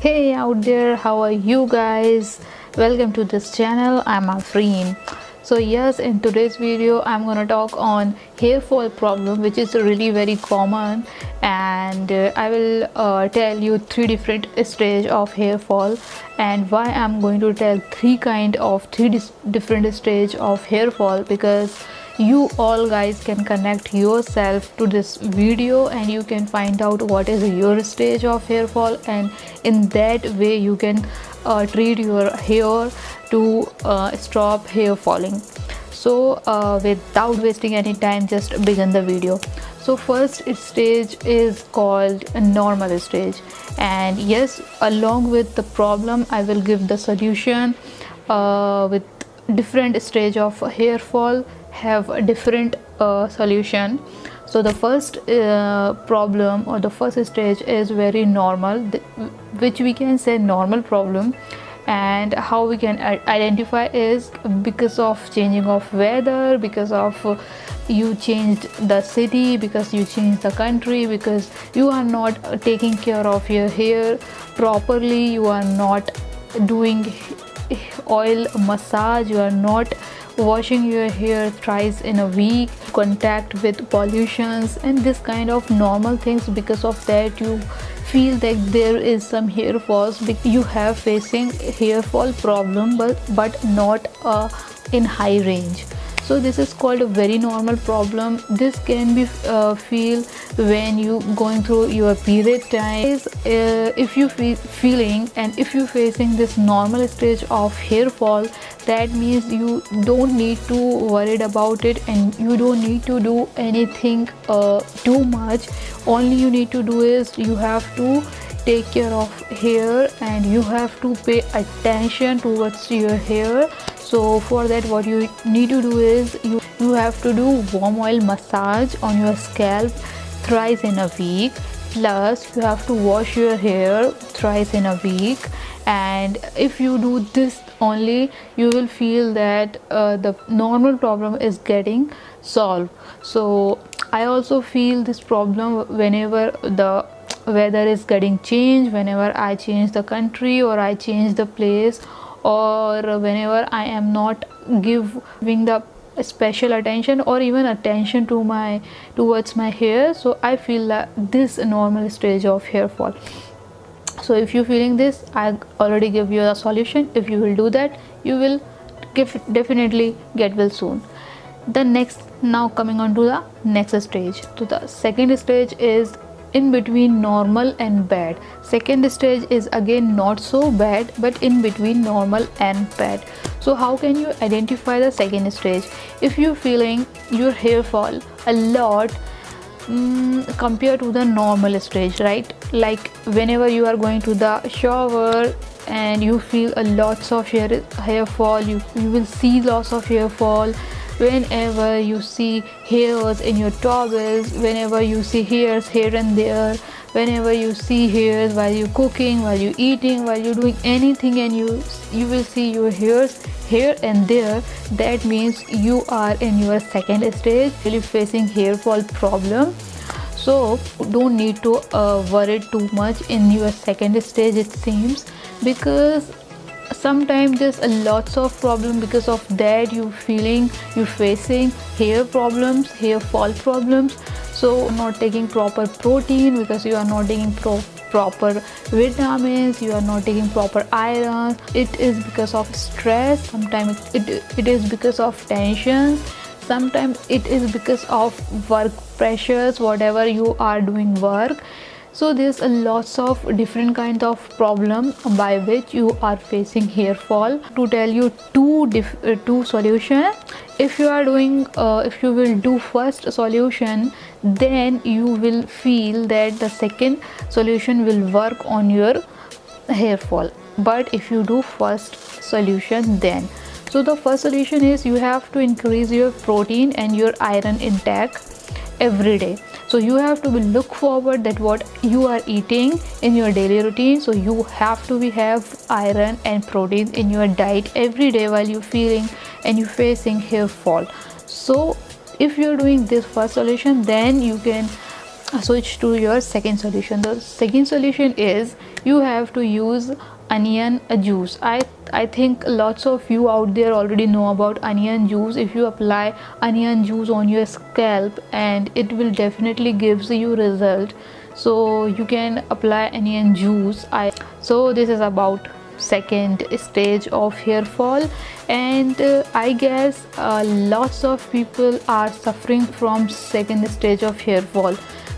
Hey out there, how are you guys? Welcome to this channel. I'm Afreen. So yes, in today's video I'm gonna talk on hair fall problem, which is really very common, and I will tell you three different stage of hair fall and why I'm going to tell three different stage of hair fall, because you all guys can connect yourself to this video and you can find out what is your stage of hair fall, and in that way you can treat your hair to stop hair falling. So without wasting any time, just begin the video. So first stage is called a normal stage, and yes, along with the problem I will give the solution. With different stage of hair fall have a different solution. So the first problem or the first stage is very normal, which we can say normal problem. And how we can identify is because of changing of weather, because of you changed the city, because you changed the country, because you are not taking care of your hair properly, you are not doing oil massage, you are not washing your hair thrice in a week, contact with pollutions and this kind of normal things. Because of that you feel that there is some hair falls, you have facing hair fall problem, but not in high range. So this is called a very normal problem. This can be feel when you going through your period time. If you feeling and if you facing this normal stage of hair fall, that means you don't need to worry about it and you don't need to do anything too much. Only you need to do is you have to take care of hair and you have to pay attention towards your hair. So for that what you need to do is you have to do warm oil massage on your scalp thrice in a week, plus you have to wash your hair thrice in a week. And if you do this only, you will feel that the normal problem is getting solved. So I also feel this problem whenever the weather is getting changed, whenever I change the country or I change the place, or whenever I am not giving the special attention or even attention to towards my hair. So I feel that this normal stage of hair fall. So if you're feeling this, I already give you a solution. If you will do that, you will definitely get well soon. Now coming on to the next stage. So the second stage is in between normal and bad. Second stage is again not so bad, but in between normal and bad. So how can you identify the second stage? If you're feeling your hair fall a lot compared to the normal stage, right? Like whenever you are going to the shower and you feel a lots of hair fall, you will see lots of hair fall. Whenever you see hairs in your towels, whenever you see hairs here and there, whenever you see hairs while you're cooking, while you're eating, while you're doing anything, and you will see your hairs here and there, that means you are in your second stage, really facing hair fall problem. So don't need to worry too much in your second stage, it seems, because sometimes there's a lots of problem. Because of that you facing hair problems, hair fall problems. So not taking proper protein, because you are not taking proper vitamins, you are not taking proper iron. It is because of stress, sometimes it is because of tensions, sometimes it is because of work pressures, whatever you are doing work. So there's a lots of different kinds of problem by which you are facing hair fall. To tell you two solution, if you are doing if you will do first solution, then you will feel that the second solution will work on your hair fall. But if you do first solution, then so the first solution is you have to increase your protein and your iron intake every day. So you have to look forward that what you are eating in your daily routine. So you have to have iron and protein in your diet every day while you feeling and you facing hair fall. So if you're doing this first solution, then you can switch to your second solution. The second solution is you have to use onion juice. I think lots of you out there already know about onion juice. If you apply onion juice on your scalp, and it will definitely gives you result. So you can apply onion juice. So this is about second stage of hair fall, and I guess lots of people are suffering from second stage of hair fall,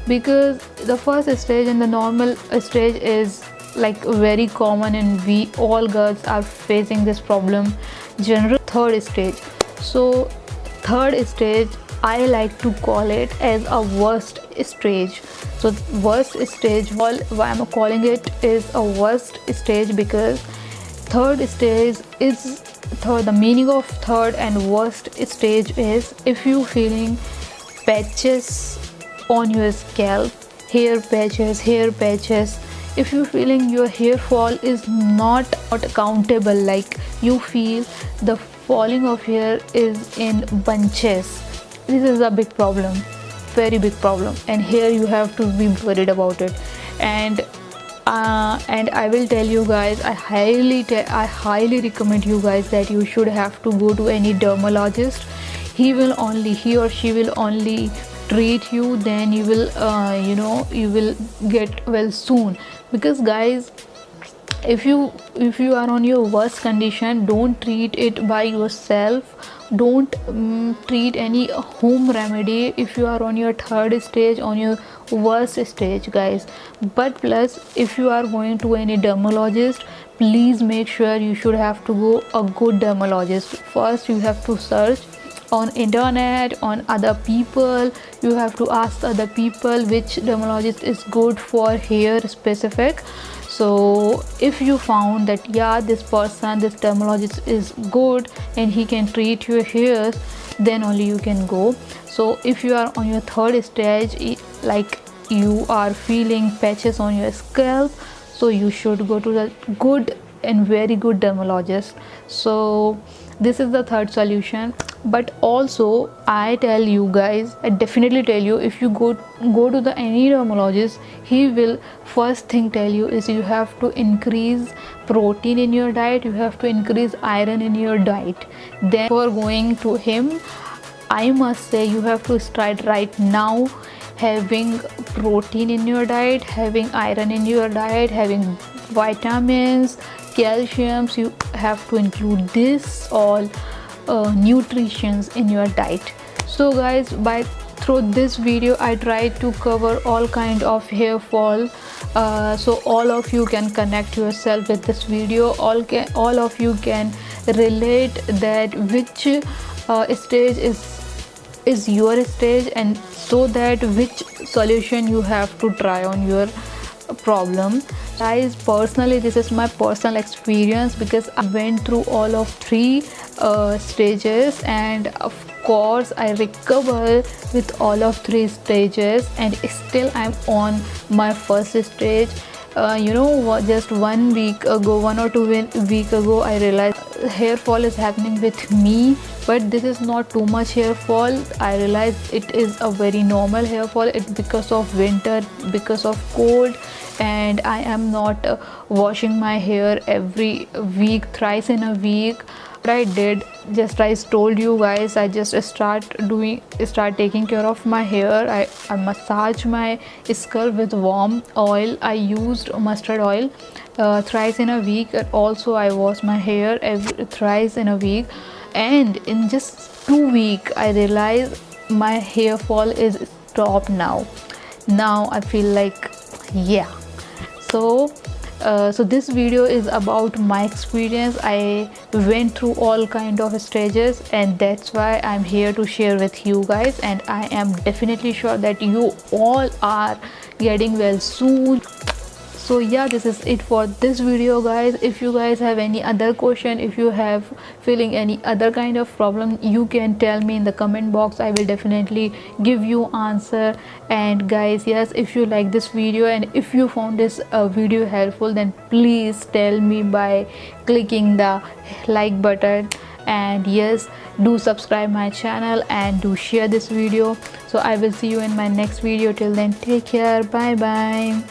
because the first stage and the normal stage is like very common, and we all girls are facing this problem. General third stage. So third stage, I like to call it as a worst stage. So worst stage, why I'm calling it is a worst stage, because third stage is the meaning of third and worst stage is if you feeling patches on your scalp, hair patches, if you feeling your hair fall is not accountable, like you feel the falling of hair is in bunches, this is a big problem, very big problem, and here you have to be worried about it. And I will tell you guys, I highly recommend you guys that you should have to go to any dermatologist. He or she will only treat you, then you will you will get well soon. Because guys, if you are on your worst condition, don't treat it by yourself, don't treat any home remedy if you are on your third stage, on your worst stage, guys. But plus, if you are going to any dermatologist, please make sure you should have to go a good dermatologist. First you have to search on internet, on other people, you have to ask other people which dermatologist is good for hair specific. So if you found that yeah, this dermatologist is good and he can treat your hairs, then only you can go. So if you are on your third stage, like you are feeling patches on your scalp, so you should go to the good and very good dermatologist. So this is the third solution. But also I tell you guys, I definitely tell you, if you go to the any dermatologist, he will first thing tell you is you have to increase protein in your diet, you have to increase iron in your diet. Then before going to him, I must say you have to start right now having protein in your diet, having iron in your diet, having vitamins, calciums. You have to include this all nutritions in your diet. So guys, through this video I try to cover all kind of hair fall, so all of you can connect yourself with this video, all of you can relate that which stage is your stage, and so that which solution you have to try on your problem. Guys, personally this is my personal experience, because I went through all of three stages, and of course I recover with all of three stages, and still I'm on my first stage. Just 1 week ago, 1 or 2 week ago, I realized hair fall is happening with me, but this is not too much hair fall. I realized it is a very normal hair fall. It's because of winter, because of cold, and I am not washing my hair every week, thrice in a week. What I did, just I told you guys, I just start taking care of my hair. I massage my scalp with warm oil. I used mustard oil thrice in a week, and also I wash my hair thrice in a week. And in just 2 weeks I realized my hair fall is stopped now. I feel like yeah. So this video is about my experience. I went through all kind of stages, and that's why I'm here to share with you guys, and I am definitely sure that you all are getting well soon. So yeah, this is it for this video, guys. If you guys have any other question, if you have feeling any other kind of problem, you can tell me in the comment box. I will definitely give you answer. And guys, yes, if you like this video and if you found this video helpful, then please tell me by clicking the like button. And yes, do subscribe my channel and do share this video. So I will see you in my next video. Till then, take care. Bye bye.